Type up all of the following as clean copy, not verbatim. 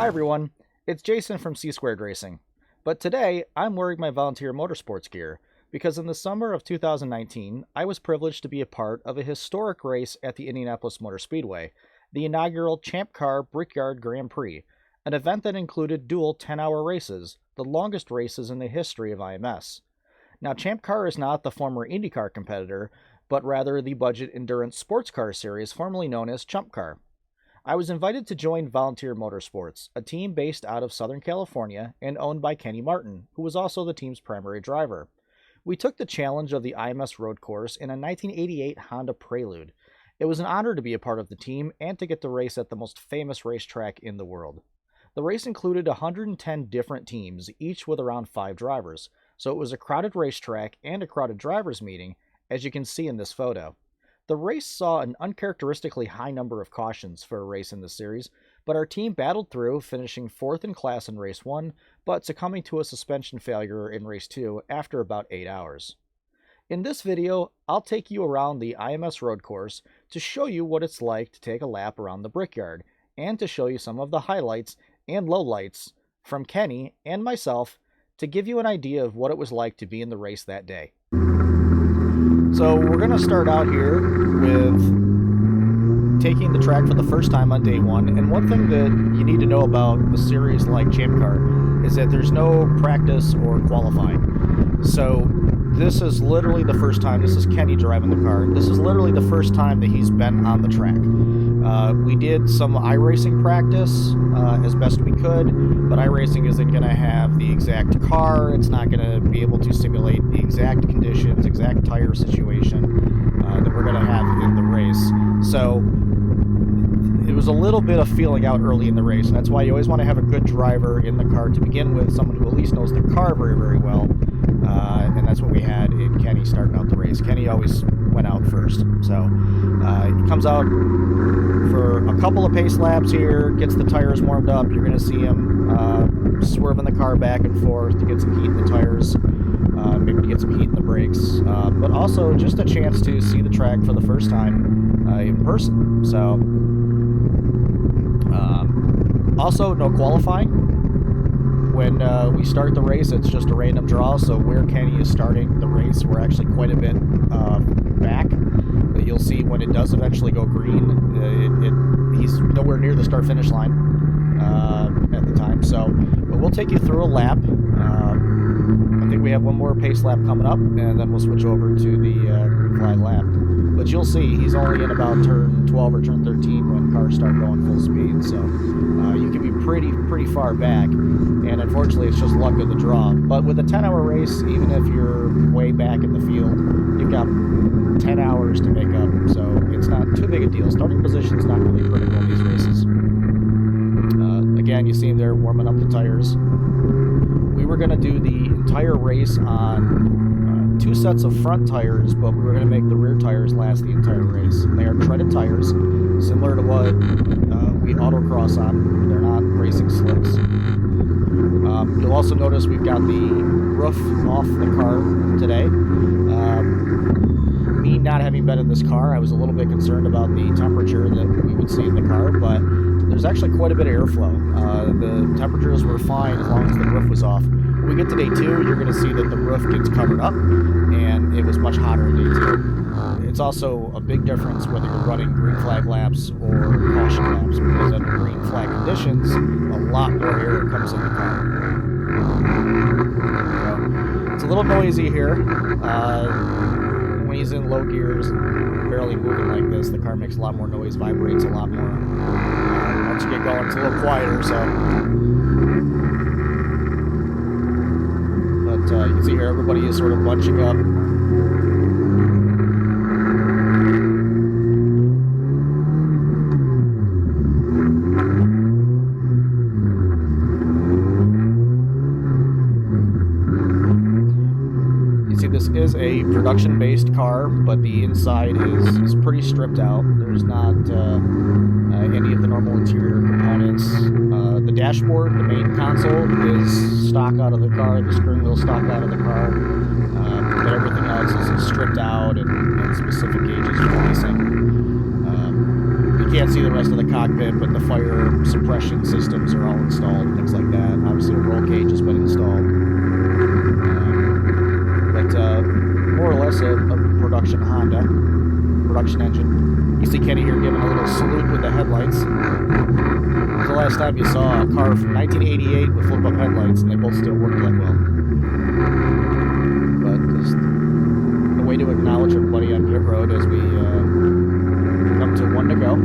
Hi everyone, it's Jason from C Squared Racing. But today, I'm wearing my Volunteer Motorsports gear because in the summer of 2019, I was privileged to be a part of a historic race at the Indianapolis Motor Speedway, the inaugural ChampCar Brickyard Grand Prix, an event that included dual 10-hour races, the longest races in the history of IMS. Now, ChampCar is not the former IndyCar competitor, but rather the budget endurance sports car series formerly known as ChampCar. I was invited to join Volunteer Motorsports, a team based out of Southern California and owned by Kenny Martin, who was also the team's primary driver. We took the challenge of the IMS road course in a 1988 Honda Prelude. It was an honor to be a part of the team and to get to race at the most famous racetrack in the world. The race included 110 different teams, each with around 5 drivers, so it was a crowded racetrack and a crowded drivers meeting, as you can see in this photo. The race saw an uncharacteristically high number of cautions for a race in this series, but our team battled through, finishing 4th in class in race 1, but succumbing to a suspension failure in race 2 after about 8 hours. In this video, I'll take you around the IMS road course to show you what it's like to take a lap around the Brickyard, and to show you some of the highlights and lowlights from Kenny and myself to give you an idea of what it was like to be in the race that day. So we're going to start out here with taking the track for the first time on day 1, and one thing that you need to know about a series like ChampCar is that there's no practice or qualifying. So this is literally the first time, this is Kenny driving the car, this is literally the first time that he's been on the track. We did some iRacing practice as best we could, but iRacing isn't going to have the exact car, it's not going to be able to simulate the exact conditions, exact tire situation that we're going to have in the race. So it was a little bit of feeling out early in the race, and that's why you always want to have a good driver in the car to begin with, someone who at least knows the car very, very well, and that's what we had in Kenny starting out the race. Kenny always went out first, so he comes out for a couple of pace laps here, gets the tires warmed up. You're going to see him swerving the car back and forth to get some heat in the tires, maybe to get some heat in the brakes, but also just a chance to see the track for the first time in person. So also no qualifying. When we start the race, it's just a random draw, so where Kenny is starting the race, we're actually quite a bit back. But you'll see when it does eventually go green, he's nowhere near the start-finish line at the time. So but we'll take you through a lap. I think we have one more pace lap coming up, and then we'll switch over to the green flag lap. But you'll see he's only in about turn 12 or turn 13 when cars start going full speed. So you can be pretty far back, and unfortunately it's just luck of the draw. But with a 10-hour race, even if you're way back in the field, you've got 10 hours to make up, so it's not too big a deal. Starting position is not really critical in these races. Again, you see him there warming up the tires. We were going to do the entire race on 2 sets of front tires, but we were going to make the rear tires last the entire race. They are treaded tires, similar to what we autocross on. They're not racing slicks. You'll also notice we've got the roof off the car today. Me not having been in this car, I was a little bit concerned about the temperature that we would see in the car, but there's actually quite a bit of airflow. The temperatures were fine as long as the roof was off. When we get to day 2, you're going to see that the roof gets covered up, and it was much hotter in day 2. It's also a big difference whether you're running green flag laps or caution laps, because under green flag conditions, a lot more air comes in the car. So, it's a little noisy here. When he's in low gears and barely moving like this, the car makes a lot more noise, vibrates a lot more. Once you get going, it's a little quieter, so. But you can see here, everybody is sort of bunching up. This is a production-based car, but the inside is pretty stripped out. There's not any of the normal interior components. The dashboard, the main console, is stock out of the car. The steering wheel stock out of the car. But everything else is stripped out and specific gauges for racing. You can't see the rest of the cockpit, but the fire suppression systems are all installed and things like that. Obviously, a roll cage has been installed. But more or less a production Honda, production engine. You see Kenny here giving a little salute with the headlights. When's the last time you saw a car from 1988 with flip-up headlights and they both still work that well? But just a way to acknowledge everybody on pit road as we come to one to go.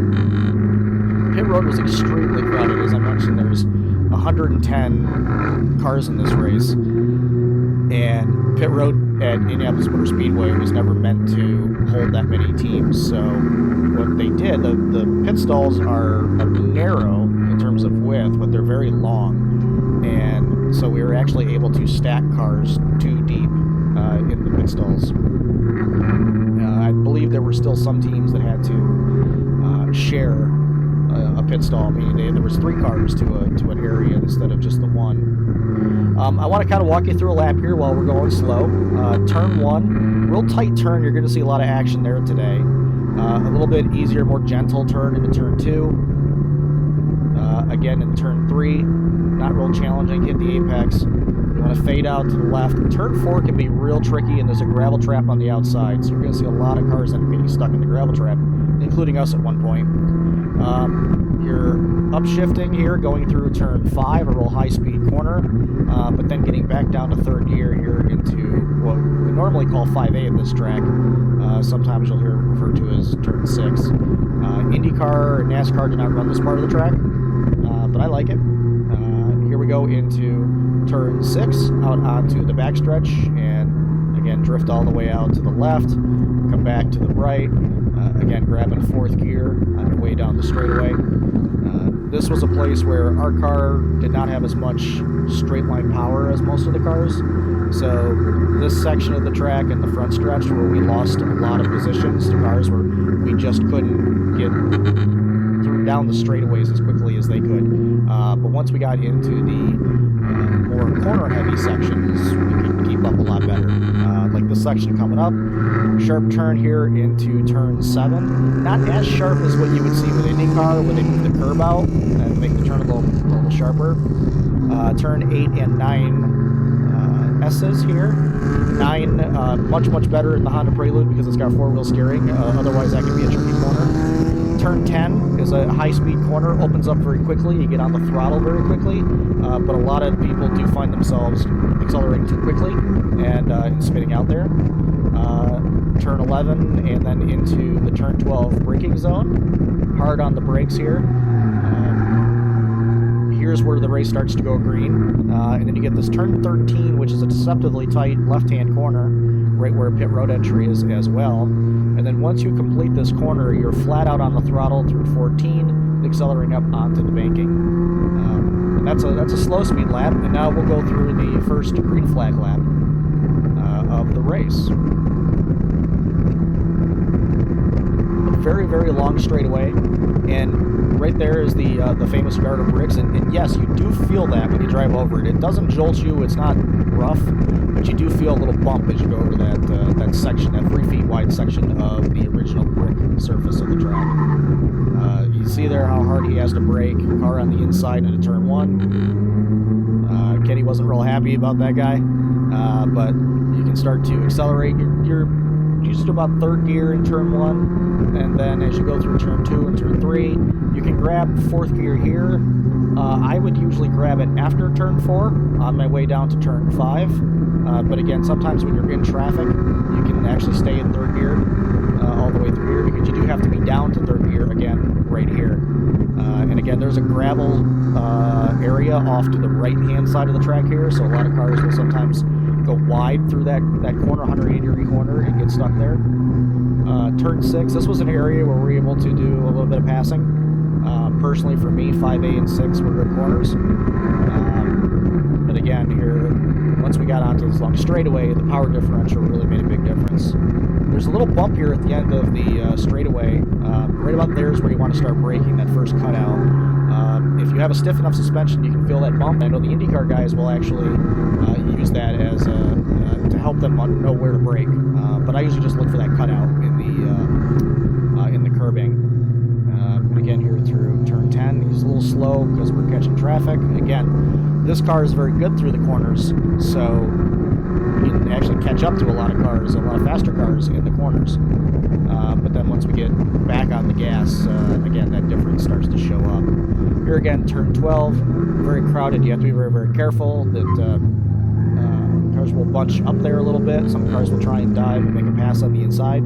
Pit road was extremely crowded. As I mentioned, there's 110 cars in this race, and pit road at Indianapolis Motor Speedway was never meant to hold that many teams. So what they did, the pit stalls are narrow in terms of width, but they're very long, and so we were actually able to stack cars too deep in the pit stalls. I believe there were still some teams that had to share a pit stall, meaning there was 3 cars to an area instead of just the one. I want to kind of walk you through a lap here while we're going slow. Turn 1, real tight turn. You're going to see a lot of action there today. A little bit easier, more gentle turn into turn 2. Again in turn 3, not real challenging. Hit the apex. You want to fade out to the left. Turn 4 can be real tricky, and there's a gravel trap on the outside, so you're going to see a lot of cars that are getting stuck in the gravel trap, including us at one point. You're upshifting here, going through turn 5, a real high-speed corner, but then getting back down to third gear here into what we normally call 5A at this track. Sometimes you'll hear it referred to as turn 6. IndyCar and NASCAR do not run this part of the track, but I like it. Here we go into turn 6, out onto the backstretch, and again drift all the way out to the left, come back to the right, again grabbing 4th gear on your way down the straightaway. This was a place where our car did not have as much straight line power as most of the cars, so this section of the track and the front stretch where we lost a lot of positions to cars where we just couldn't get down the straightaways as quickly as they could. But once we got into the more corner-heavy sections, we could keep up a lot better. Like the section coming up, sharp turn here into turn 7. Not as sharp as what you would see with IndyCar, where they move the curb out and make the turn a little sharper. Turn 8 and 9 S's here. 9 much better in the Honda Prelude because it's got 4-wheel steering. Otherwise, that could be a tricky corner. Turn 10 is a high-speed corner, opens up very quickly. You get on the throttle very quickly, but a lot of people do find themselves accelerating too quickly and spinning out there. Turn 11 and then into the turn 12 braking zone. Hard on the brakes here. Here's where the race starts to go green, and then you get this turn 13, which is a deceptively tight left-hand corner, right where pit road entry is as well. And then once you complete this corner, you're flat out on the throttle through 14, accelerating up onto the banking. And that's a slow speed lap, and now we'll go through the first green flag lap of the race. A very, very long straightaway, and right there is the famous yard of bricks, and yes, you do feel that when you drive over it. It doesn't jolt you, it's not rough, but you do feel a little bump as you go over that section, that 3 feet wide section of the original brick surface of the track. You see there how hard he has to brake. Car on the inside into turn 1. Kenny wasn't real happy about that guy, but you can start to accelerate. You're just about 3rd gear in turn 1, and then as you go through turn 2 and turn 3, you can grab 4th gear here. I would usually grab it after turn 4 on my way down to turn 5, but again, sometimes when you're in traffic, you can actually stay in 3rd gear all the way through here, because you do have to be down to 3rd gear again right here. And again, there's a gravel area off to the right-hand side of the track here, so a lot of cars will sometimes go wide through that corner, 180-degree corner, and get stuck there. Turn 6, this was an area where we were able to do a little bit of passing. Personally, for me, 5A and 6 were good corners. But again, here, once we got onto this long straightaway, the power differential really made a big difference. There's a little bump here at the end of the straightaway. Right about there is where you want to start braking, that first cutout. If you have a stiff enough suspension, you can feel that bump. I know the IndyCar guys will actually use that as to help them know where to brake. But I usually just look for that cutout in the curbing. And again, here through turn 10, he's a little slow because we're catching traffic. Again, this car is very good through the corners, so you can actually catch up to a lot of cars, a lot of faster cars in the corners. But then once we get back on the gas, again, that difference starts to show up. Here again, turn 12, very crowded. You have to be very, very careful that cars will bunch up there a little bit. Some cars will try and dive and make a pass on the inside.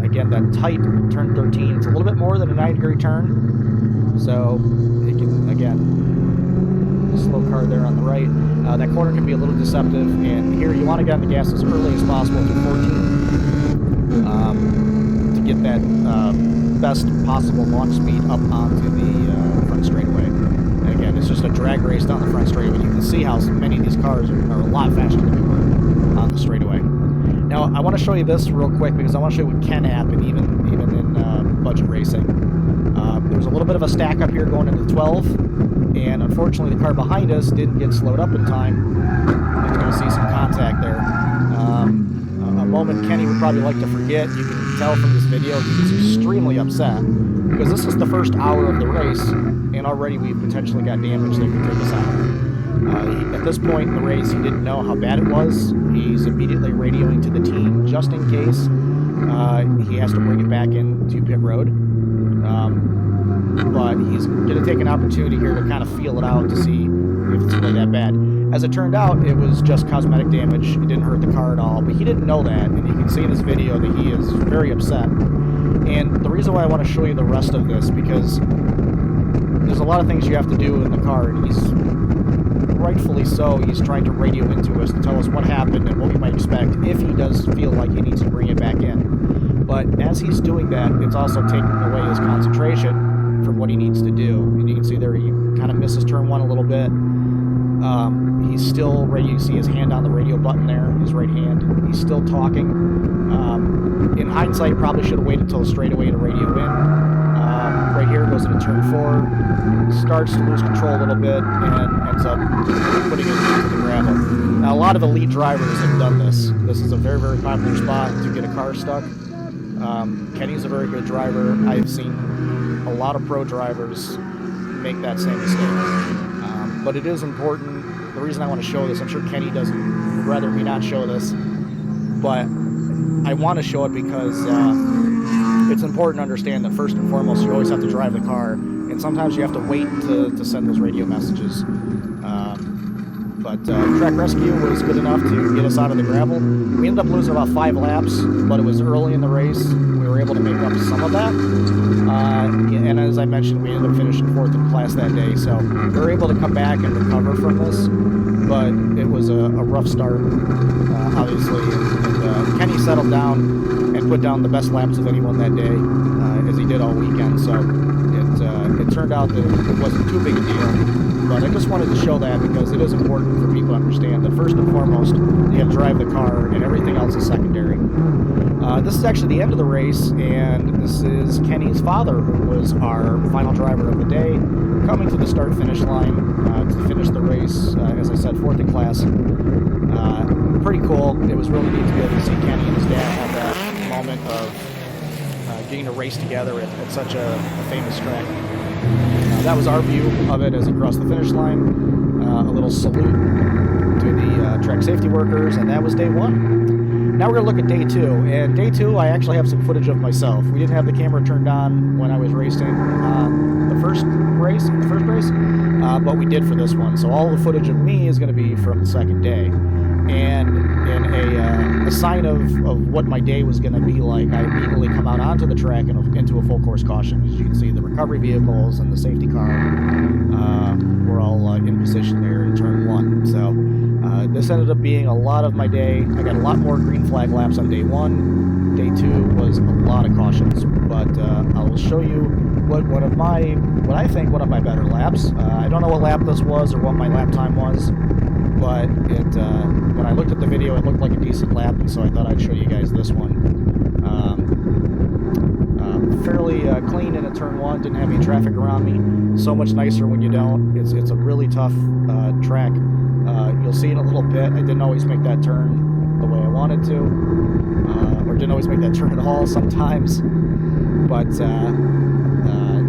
Again, that tight turn 13, it's a little bit more than a 90-degree turn. So, it can, again, slow car there on the right. That corner can be a little deceptive, and here you want to get on the gas as early as possible through 14 to get that best possible launch speed up onto the front straightaway. And again, it's just a drag race down the front straightaway. You can see how many of these cars are a lot faster than we were on the straightaway. Now, I want to show you this real quick because I want to show you what can happen even in budget racing. There's a little bit of a stack up here going into 12, and unfortunately the car behind us didn't get slowed up in time. You're going to see some contact there. A moment Kenny would probably like to forget. You can tell from this video he's extremely upset because this is the first hour of the race, and already we've potentially got damage that could take us out. At this point in the race, he didn't know how bad it was. He's immediately radioing to the team just in case he has to bring it back into pit road. But he's going to take an opportunity here to kind of feel it out to see if it's really that bad. As it turned out, it was just cosmetic damage. It didn't hurt the car at all, but he didn't know that, and you can see in this video that he is very upset. And the reason why I want to show you the rest of this, because there's a lot of things you have to do in the car, and he's rightfully so, he's trying to radio into us to tell us what happened and what we might expect if he does feel like he needs to bring it back in. But as he's doing that, it's also taking away his concentration from what he needs to do. And you can see there he kind of misses turn 1 a little bit. He's still ready. You see his hand on the radio button there, his right hand. He's still talking. In hindsight, probably should have waited until the straightaway to radio in. Right here goes into turn 4, starts to lose control a little bit, and ends up putting it into the gravel. Now, a lot of elite drivers have done this. This is a very, very popular spot to get a car stuck. Kenny's a very good driver. I've seen a lot of pro drivers make that same mistake. But it is important. The reason I want to show this, I'm sure Kenny would rather me not show this, but I want to show it because it's important to understand that first and foremost, you always have to drive the car, and sometimes you have to wait to send those radio messages. But track rescue was good enough to get us out of the gravel. We ended up losing about 5 laps, but it was early in the race. We were able to make up some of that. And as I mentioned, we ended up finishing 4th in class that day, so we were able to come back and recover from this. But it was a rough start, obviously. And Kenny settled down and put down the best laps of anyone that day, as he did all weekend. So it turned out that it wasn't too big a deal. But I just wanted to show that because it is important for people to understand that first and foremost, you have to drive the car and everything else is secondary. This is actually the end of the race, and this is Kenny's father, who was our final driver of the day, coming to the start-finish line to finish the race, as I said, 4th in class. Pretty cool. It was really neat to be able to see Kenny and his dad have that moment of getting a race together at such a famous track. That was our view of it as he crossed the finish line. A little salute to the track safety workers, and that was day 1. Now we're going to look at day 2, and day 2 I actually have some footage of myself. We didn't have the camera turned on when I was racing the first race, but we did for this one. So all the footage of me is going to be from the second day. And in a sign of what my day was going to be like, I immediately come out onto the track and into a full course caution. As you can see, the recovery vehicles and the safety car were all in position there in turn 1. So this ended up being a lot of my day. I got a lot more green flag laps on day 1. Day 2 was a lot of cautions, but I will show you what I think one of my better laps. I don't know what lap this was or what my lap time was, but when I looked at the video, it looked like a decent lap, and so I thought I'd show you guys this one. Fairly clean in a turn 1, didn't have any traffic around me. So much nicer when you don't. It's a really tough track. You'll see in a little bit, I didn't always make that turn the way I wanted. wanted to, or didn't always make that turn at all sometimes. But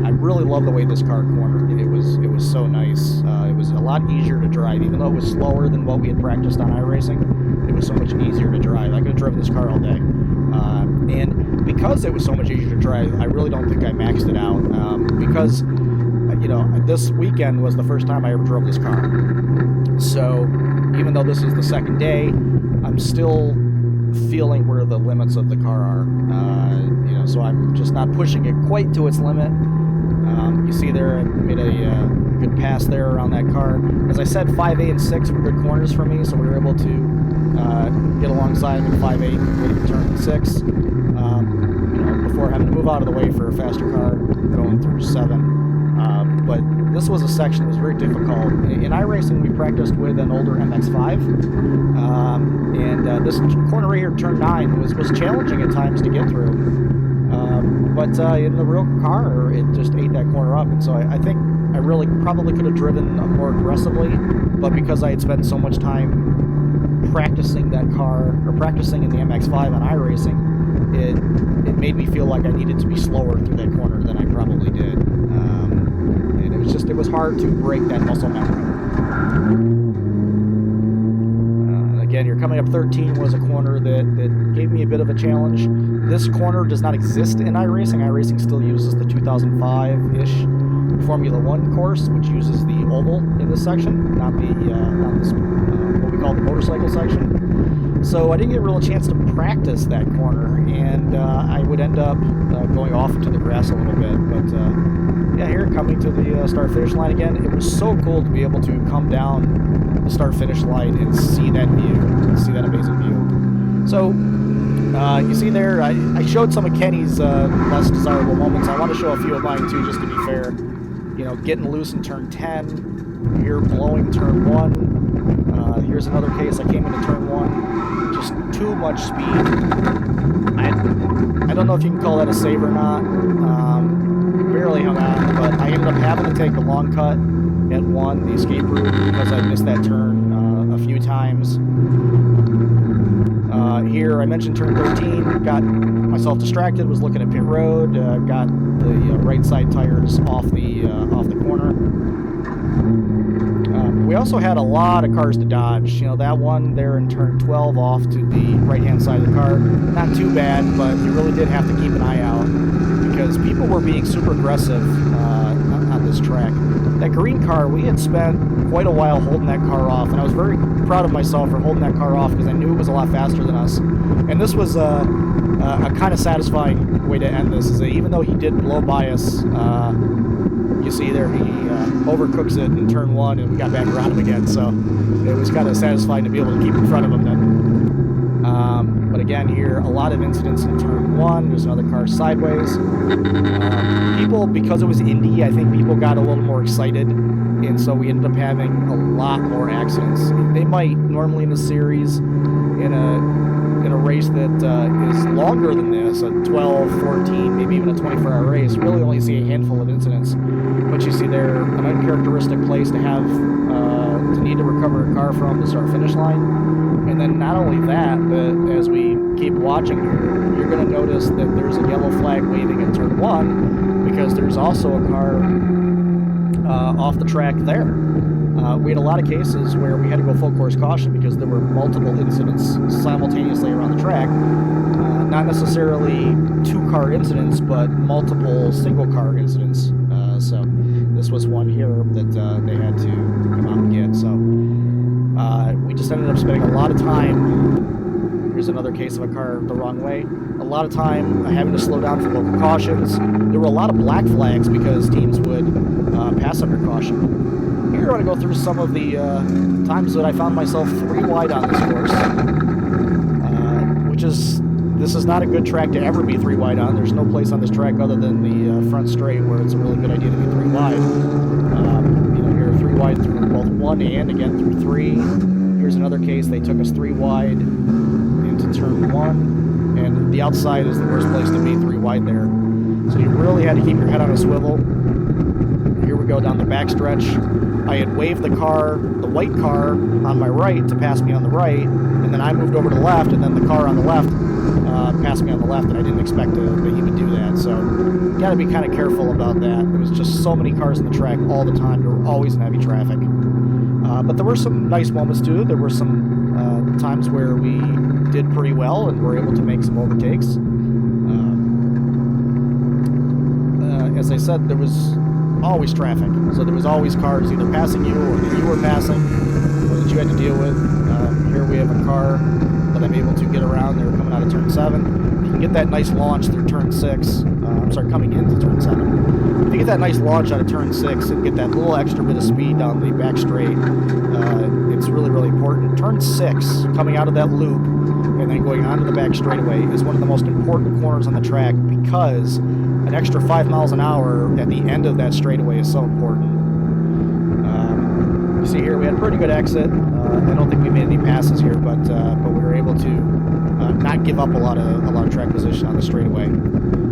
I really love the way this car cornered. It was so nice. It was a lot easier to drive, even though it was slower than what we had practiced on iRacing. It was so much easier to drive. I could have driven this car all day. And because it was so much easier to drive, I really don't think I maxed it out. Because, you know, this weekend was the first time I ever drove this car. So even though this is the second day, I'm still feeling where the limits of the car are. You know, so I'm just not pushing it quite to its limit. You see there, I made a good pass there around that car. As I said, 5A and 6 were good corners for me, so we were able to get alongside in 5A with turn 6. You know, before having to move out of the way for a faster car going through 7. But this was a section that was very difficult. In iRacing, we practiced with an older MX-5, and this corner right here, turn 9, was challenging at times to get through. But in the real car, it just ate that corner up, and so I think I really probably could have driven more aggressively, but because I had spent so much time practicing that car, or practicing in the MX-5 on iRacing, it made me feel like I needed to be slower through that corner than I probably did. And it was hard to break that muscle memory. Again, you're coming up 13 was a corner that gave me a bit of a challenge. This corner does not exist in iRacing. iRacing still uses the 2005-ish Formula One course, which uses the oval in this section, not this what we call the motorcycle section. So I didn't get a real chance to practice that corner, and I would end up going off into the grass a little bit. But yeah, here coming to the start-finish line again, it was so cool to be able to come down the start-finish line and see that view, see that amazing view. So you see there, I showed some of Kenny's less desirable moments. I want to show a few of mine too, just to be fair. You know, getting loose in turn 10, here blowing turn 1. Here's another case. I came into turn 1, just too much speed. I don't know if you can call that a save or not. Barely hung on, but I ended up having to take the long cut at 1, the escape route, because I missed that turn a few times. Here, I mentioned turn 13, got myself distracted, was looking at pit road, got the right side tires off the corner. We also had a lot of cars to dodge. You know, that one there in turn 12 off to the right-hand side of the car, not too bad, but you really did have to keep an eye out because people were being super aggressive on this track. That green car, we had spent quite a while holding that car off, and I was very proud of myself for holding that car off because I knew it was a lot faster than us. And this was a kind of satisfying way to end this, is that even though he did blow by us, you see there, he overcooks it in turn 1, and we got back around him again, so it was kind of satisfying to be able to keep in front of him then. But again here, a lot of incidents in turn 1. There's another car sideways. People, because it was Indy, I think people got a little more excited, and so we ended up having a lot more accidents. They might normally in the series, in a race that is longer than this, a 12, 14, maybe even a 24-hour race, really only see a handful of incidents. But you see there, an uncharacteristic place to have, to need to recover a car from the start-finish line. And then not only that, but as we keep watching here, you're going to notice that there's a yellow flag waving at turn 1, because there's also a car off the track there. We had a lot of cases where we had to go full course caution because there were multiple incidents simultaneously around the track. Not necessarily 2-car incidents, but multiple single-car incidents. So this was one here that they had to come out and get. So we just ended up spending a lot of time. Here's another case of a car the wrong way. A lot of time having to slow down for local cautions. There were a lot of black flags because teams would pass under caution. Here I want to go through some of the times that I found myself 3 wide on this course, this is not a good track to ever be 3 wide on. There's no place on this track other than the front straight where it's a really good idea to be 3 wide. You know, here 3 wide through both 1 and again through 3. Here's another case. They took us 3 wide into turn 1, and the outside is the worst place to be 3 wide there. So you really had to keep your head on a swivel. Here we we go down the backstretch. I had waved the white car on my right to pass me on the right, and then I moved over to the left, and then the car on the left passed me on the left, and I didn't expect that he would do that. So you got to be kind of careful about that. There was just so many cars on the track all the time. You were always in heavy traffic. But there were some nice moments too. There were some times where we did pretty well and were able to make some overtakes. As I said, there was always traffic. So there was always cars either passing you or that you were passing or that you had to deal with. Here we have a car that I'm able to get around. They were coming out of turn 7. You can get that nice launch through turn 6. Coming into turn 7. If you get that nice launch out of turn 6 and get that little extra bit of speed down the back straight, it's really, really important. Turn 6, coming out of that loop and then going onto the back straightaway, is one of the most important corners on the track because an extra 5 miles an hour at the end of that straightaway is so important. You see here we had a pretty good exit. I don't think we made any passes here, but we were able to not give up a lot of track position on the straightaway.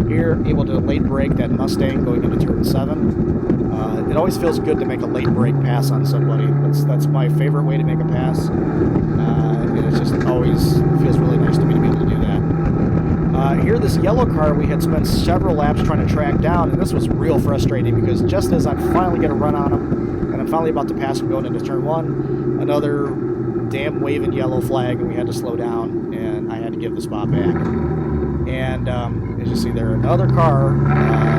Here, able to late brake that Mustang going into turn 7. It always feels good to make a late brake pass on somebody. That's my favorite way to make a pass. And it just always feels really nice to me to be able to do that. Here, this yellow car we had spent several laps trying to track down, and this was real frustrating because just as I finally get a run on him, and I'm finally about to pass him going into turn 1, another damn waving yellow flag, and we had to slow down, and I had to give the spot back. And as you see there, another car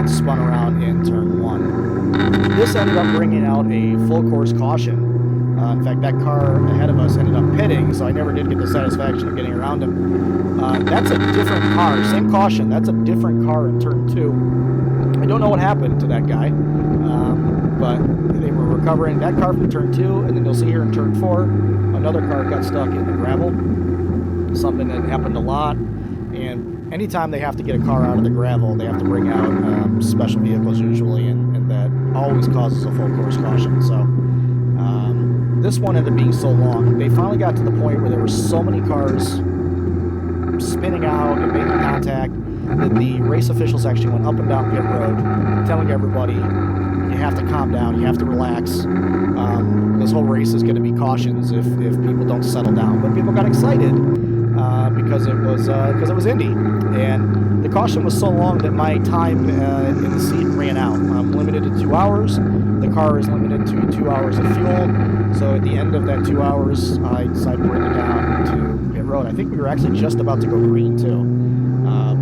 spun around in turn 1. This ended up bringing out a full course caution. In fact, that car ahead of us ended up pitting, so I never did get the satisfaction of getting around him. That's a different car, same caution, that's a different car in turn 2. I don't know what happened to that guy, but they were recovering that car from turn 2, and then you'll see here in turn 4, another car got stuck in the gravel, something that happened a lot. And anytime they have to get a car out of the gravel, they have to bring out special vehicles usually, and that always causes a full course caution. So this one ended up being so long. They finally got to the point where there were so many cars spinning out and making contact that the race officials actually went up and down pit road telling everybody, you have to calm down, you have to relax. This whole race is going to be cautions if people don't settle down. But people got excited because it was Indy, and the caution was so long that my time in the seat ran out. I'm limited to 2 hours. The car is limited to 2 hours of fuel. So at the end of that 2 hours, I decided to bring it down to pit road. I think we were actually just about to go green too,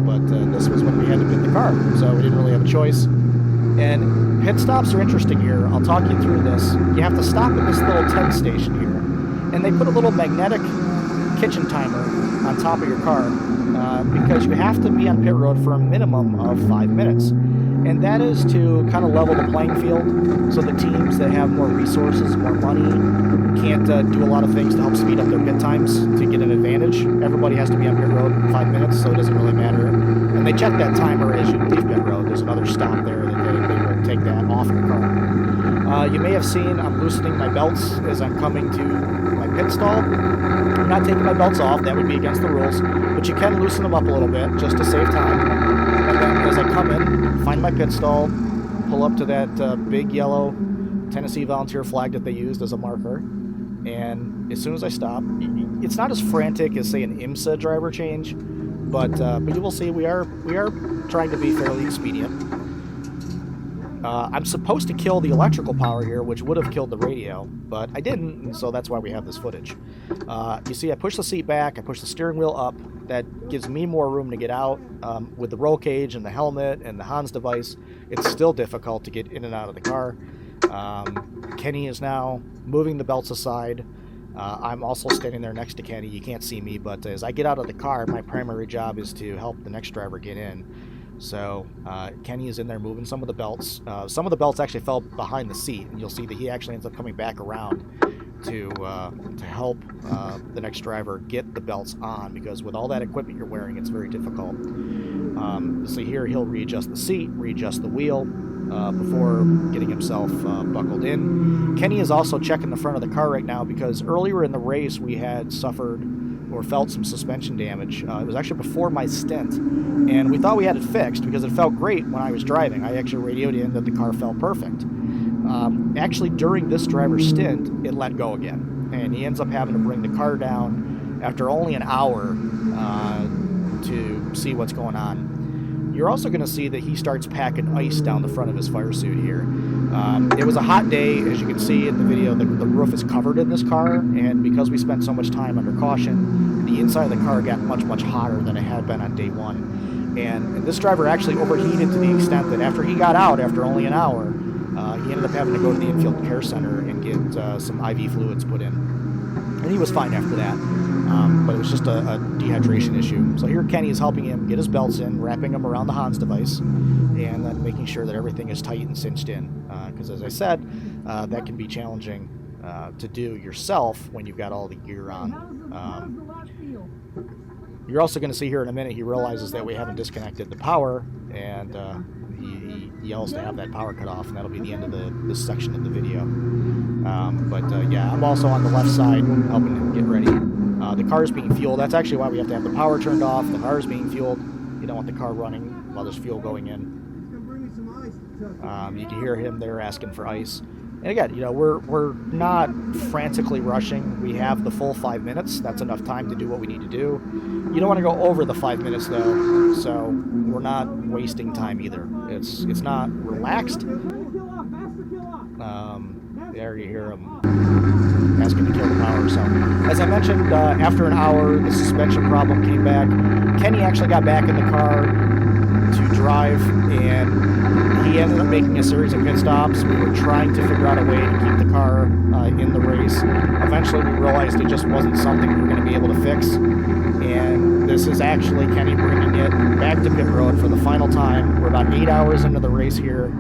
but this was when we had to pit the car, so we didn't really have a choice. And pit stops are interesting here. I'll talk you through this. You have to stop at this little tent station here, and they put a little magnetic kitchen timer on top of your car because you have to be on pit road for a minimum of 5 minutes. And that is to kind of level the playing field so the teams that have more resources, more money, can't do a lot of things to help speed up their pit times to get an advantage. Everybody has to be on pit road in 5 minutes, so it doesn't really matter. And they check that timer as you leave pit road. There's another stop there that they will take that off your car. You may have seen I'm loosening my belts as I'm coming to my pit stall. I'm not taking my belts off, that would be against the rules, but you can loosen them up a little bit just to save time. And then as I come in, find my pit stall, pull up to that big yellow Tennessee Volunteer flag that they used as a marker, and as soon as I stop, it's not as frantic as, say, an IMSA driver change, but you will see we are trying to be fairly expedient. I'm supposed to kill the electrical power here, which would have killed the radio, but I didn't, and so that's why we have this footage. You see, I push the seat back, I push the steering wheel up. That gives me more room to get out. With the roll cage and the helmet and the Hans device, it's still difficult to get in and out of the car. Kenny is now moving the belts aside. I'm also standing there next to Kenny. You can't see me, but as I get out of the car, my primary job is to help the next driver get in. So Kenny is in there moving some of the belts. Some of the belts actually fell behind the seat, and you'll see that he actually ends up coming back around to help the next driver get the belts on, because with all that equipment you're wearing, it's very difficult. So here he'll readjust the seat, readjust the wheel before getting himself buckled in. Kenny is also checking the front of the car right now because earlier in the race we had suffered or felt some suspension damage. It was actually before my stint, and we thought we had it fixed because it felt great when I was driving. I actually radioed in that the car felt perfect. Actually, during this driver's stint, it let go again. And he ends up having to bring the car down after only an hour to see what's going on. You're also going to see that he starts packing ice down the front of his fire suit here. It was a hot day, as you can see in the video. The roof is covered in this car, and because we spent so much time under caution, the inside of the car got much, much hotter than it had been on day one. And this driver actually overheated to the extent that after he got out, after only an hour, he ended up having to go to the infield care center and get some IV fluids put in. And he was fine after that, but it was just a dehydration issue. So here Kenny is helping him get his belts in, wrapping them around the Hans device, and then making sure that everything is tight and cinched in. Because as I said, that can be challenging to do yourself when you've got all the gear on. You're also going to see here in a minute he realizes that we haven't disconnected the power, and he yells to have that power cut off, and that'll be the end of this section of the video. Yeah, I'm also on the left side helping him get ready. The car is being fueled. That's actually why we have to have the power turned off. The car is being fueled. You don't want the car running while there's fuel going in. You can hear him there asking for ice. And again, we're not frantically rushing. We have the full 5 minutes. That's enough time to do what we need to do. You don't want to go over the 5 minutes though, so we're not wasting time either. It's not relaxed. There you hear him asking to kill the power. So, as I mentioned, after an hour, the suspension problem came back. Kenny actually got back in the car to drive, and he ended up making a series of pit stops. We were trying to figure out a way to keep the car in the race. Eventually, we realized it just wasn't something we were going to be able to fix, and this is actually Kenny bringing it back to pit road for the final time. We're about 8 hours into the race here.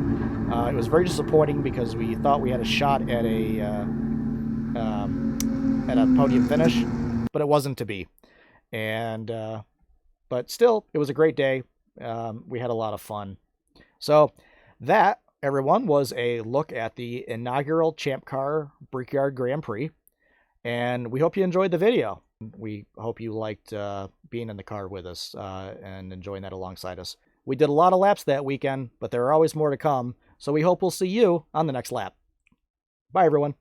It was very disappointing because we thought we had a shot at a podium finish, but it wasn't to be. And but still, it was a great day. We had a lot of fun. So that, everyone, was a look at the inaugural ChampCar Brickyard Grand Prix, and we hope you enjoyed the video. We hope you liked being in the car with us and enjoying that alongside us. We did a lot of laps that weekend, but there are always more to come, so we hope we'll see you on the next lap. Bye, everyone.